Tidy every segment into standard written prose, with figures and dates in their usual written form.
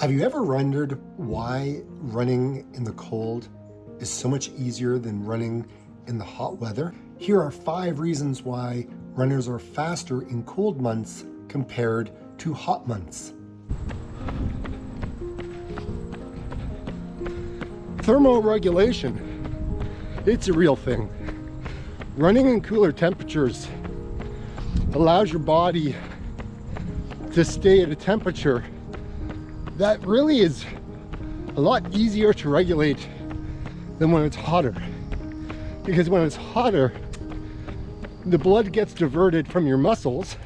Have you ever wondered why running in the cold is so much easier than running in the hot weather? Here are 5 reasons why runners are faster in cold months compared to hot months. Thermoregulation, it's a real thing. Running in cooler temperatures allows your body to stay at a temperature that really is a lot easier to regulate than when it's hotter. Because when it's hotter, the blood gets diverted from your muscles,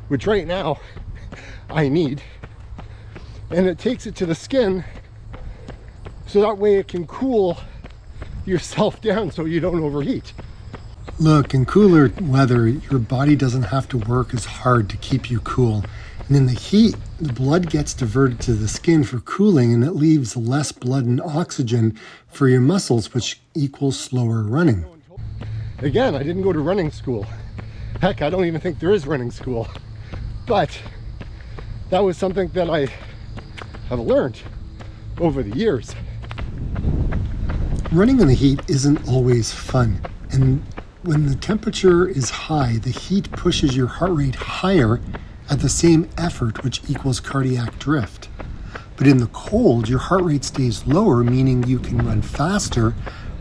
which right now I need, and it takes it to the skin so that way it can cool yourself down so you don't overheat. Look, in cooler weather, your body doesn't have to work as hard to keep you cool. And in the heat, the blood gets diverted to the skin for cooling, and it leaves less blood and oxygen for your muscles, which equals slower running. Again, I didn't go to running school. Heck, I don't even think there is running school. But that was something that I have learned over the years. Running in the heat isn't always fun. And when the temperature is high, the heat pushes your heart rate higher at the same effort, which equals cardiac drift. But in the cold, your heart rate stays lower, meaning you can run faster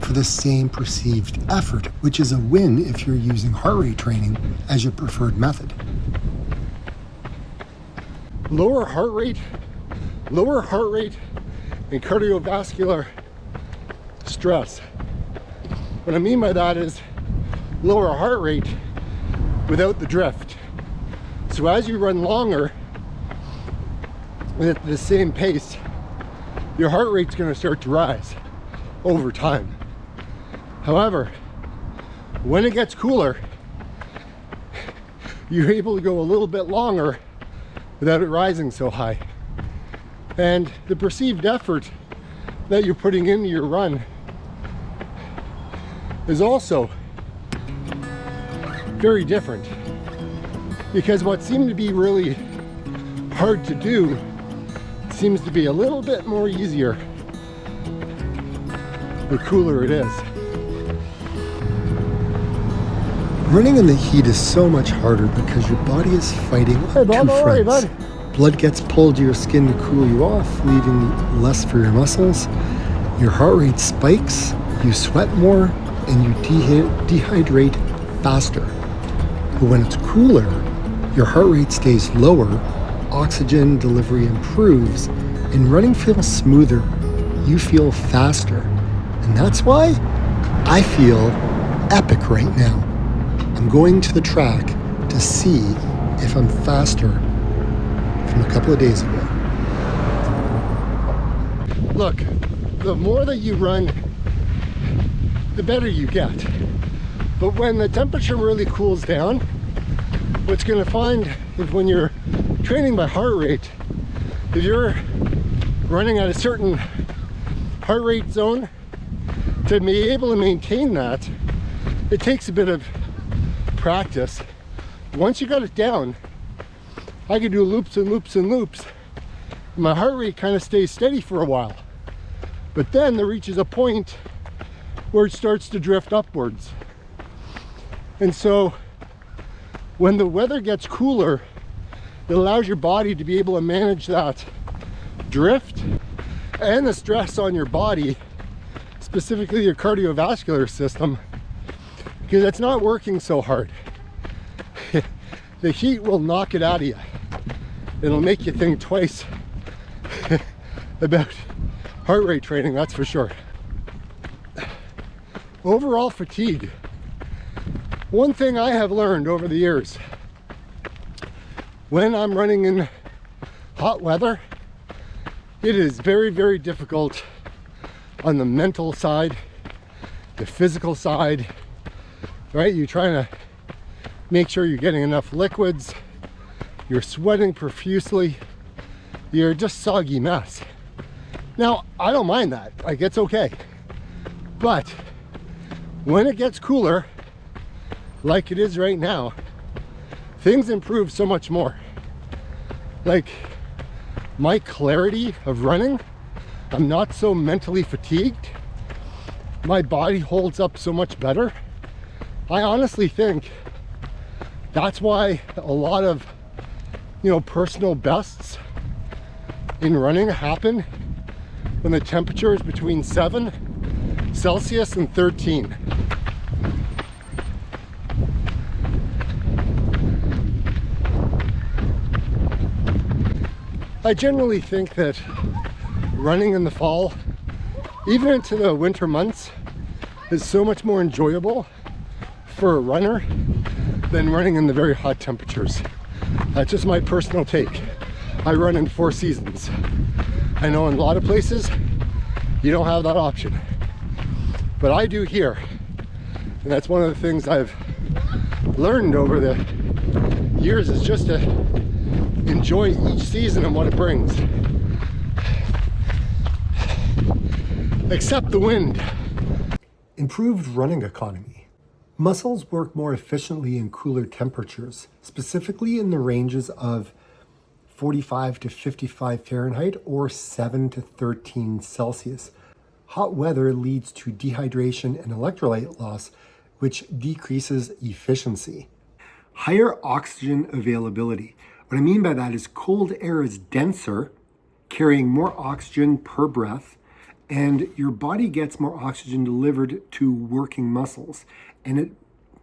for the same perceived effort, which is a win if you're using heart rate training as your preferred method. Lower heart rate and cardiovascular stress. What I mean by that is lower heart rate without the drift. So as you run longer at the same pace, your heart rate's going to start to rise over time. However, when it gets cooler, you're able to go a little bit longer without it rising so high. And the perceived effort that you're putting into your run is also very different. Because what seemed to be really hard to do seems to be a little bit more easier the cooler it is. Running in the heat is so much harder because your body is fighting two fronts. Blood gets pulled to your skin to cool you off, leaving less for your muscles. Your heart rate spikes, you sweat more, and you dehydrate faster. But when it's cooler, your heart rate stays lower, oxygen delivery improves, and running feels smoother. You feel faster. And that's why I feel epic right now. I'm going to the track to see if I'm faster from a couple of days ago. Look, the more that you run, the better you get. But when the temperature really cools down, what's going to find is when you're training by heart rate, if you're running at a certain heart rate zone, to be able to maintain that, it takes a bit of practice. Once you got it down, I could do loops and loops and loops. My heart rate kind of stays steady for a while. But then there reaches a point where it starts to drift upwards. And so when the weather gets cooler, it allows your body to be able to manage that drift and the stress on your body, specifically your cardiovascular system, because it's not working so hard. The heat will knock it out of you. It'll make you think twice about heart rate training, that's for sure. Overall fatigue. One thing I have learned over the years, when I'm running in hot weather, it is very, very difficult on the mental side, the physical side, right? You're trying to make sure you're getting enough liquids, you're sweating profusely, you're just soggy mess. Now, I don't mind that, like it's okay. But when it gets cooler, like it is right now, things improve so much more. Like my clarity of running, I'm not so mentally fatigued. My body holds up so much better. I honestly think that's why a lot of, personal bests in running happen when the temperature is between 7 Celsius and 13. I generally think that running in the fall, even into the winter months, is so much more enjoyable for a runner than running in the very hot temperatures. That's just my personal take. I run in 4 seasons. I know in a lot of places you don't have that option, but I do here. And that's one of the things I've learned over the years, is just to enjoy each season and what it brings. Except the wind. Improved running economy. Muscles work more efficiently in cooler temperatures, specifically in the ranges of 45 to 55 Fahrenheit or 7 to 13 Celsius. Hot weather leads to dehydration and electrolyte loss, which decreases efficiency. Higher oxygen availability. What I mean by that is cold air is denser, carrying more oxygen per breath, and your body gets more oxygen delivered to working muscles, and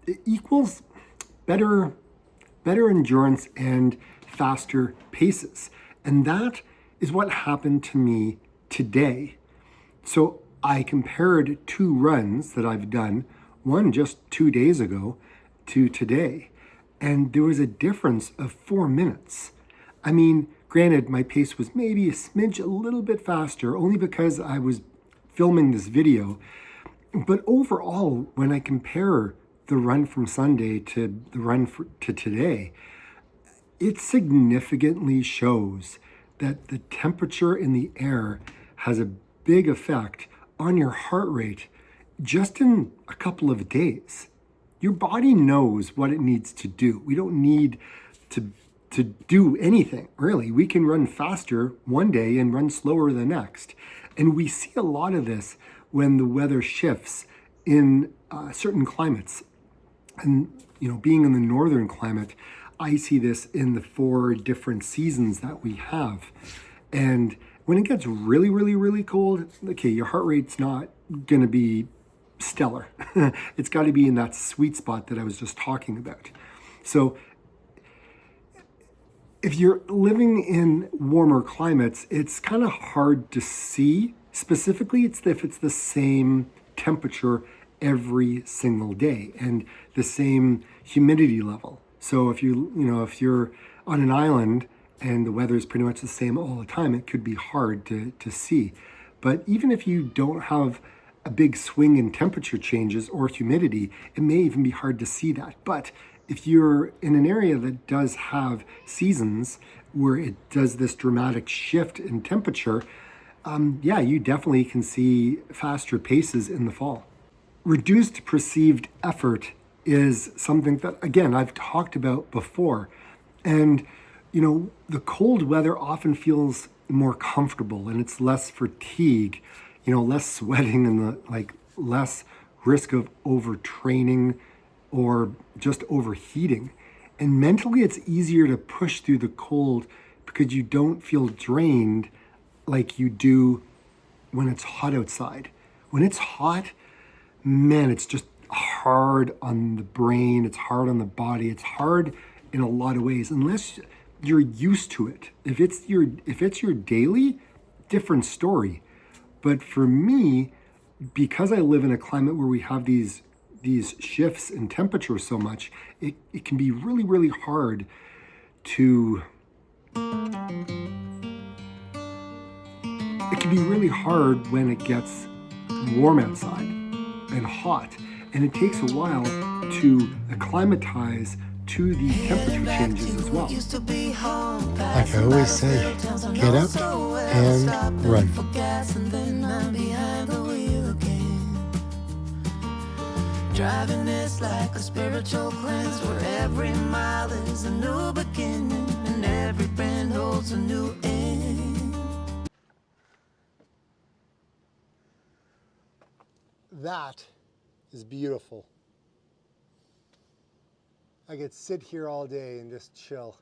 it equals better endurance and faster paces. And that is what happened to me today. So I compared 2 runs that I've done, one just 2 days ago to today, and there was a difference of 4 minutes. I mean, granted, my pace was maybe a smidge a little bit faster, only because I was filming this video. But overall, when I compare the run from Sunday to the run to today, it significantly shows that the temperature in the air has a big effect on your heart rate just in a couple of days. Your body knows what it needs to do. We don't need to do anything, really. We can run faster one day and run slower the next. And we see a lot of this when the weather shifts in certain climates. And, being in the northern climate, I see this in the 4 different seasons that we have. And when it gets really, really, really cold, okay, your heart rate's not going to be stellar. It's got to be in that sweet spot that I was just talking about. So if you're living in warmer climates, it's kind of hard to see. Specifically, if it's the same temperature every single day and the same humidity level. So if you're on an island and the weather is pretty much the same all the time, it could be hard to see. But even if you don't have a big swing in temperature changes or humidity, it may even be hard to see that. But if you're in an area that does have seasons where it does this dramatic shift in temperature, you definitely can see faster paces in the fall. Reduced perceived effort is something that, again, I've talked about before. And, the cold weather often feels more comfortable and it's less fatigue, less sweating and less risk of overtraining or just overheating. And mentally, it's easier to push through the cold because you don't feel drained like you do when it's hot outside. When it's hot, man, it's just hard on the brain, it's hard on the body, it's hard in a lot of ways, unless you're used to it. If it's your daily, different story. But for me, because I live in a climate where we have these shifts in temperature so much, it can be really, really hard to when it gets warm outside and hot, and it takes a while to acclimatize to the temperature changes as well. Like I always say, get up and run. Driving is like a spiritual cleanse where every mile is a new beginning and every every bend holds a new end. That is beautiful. I could sit here all day and just chill.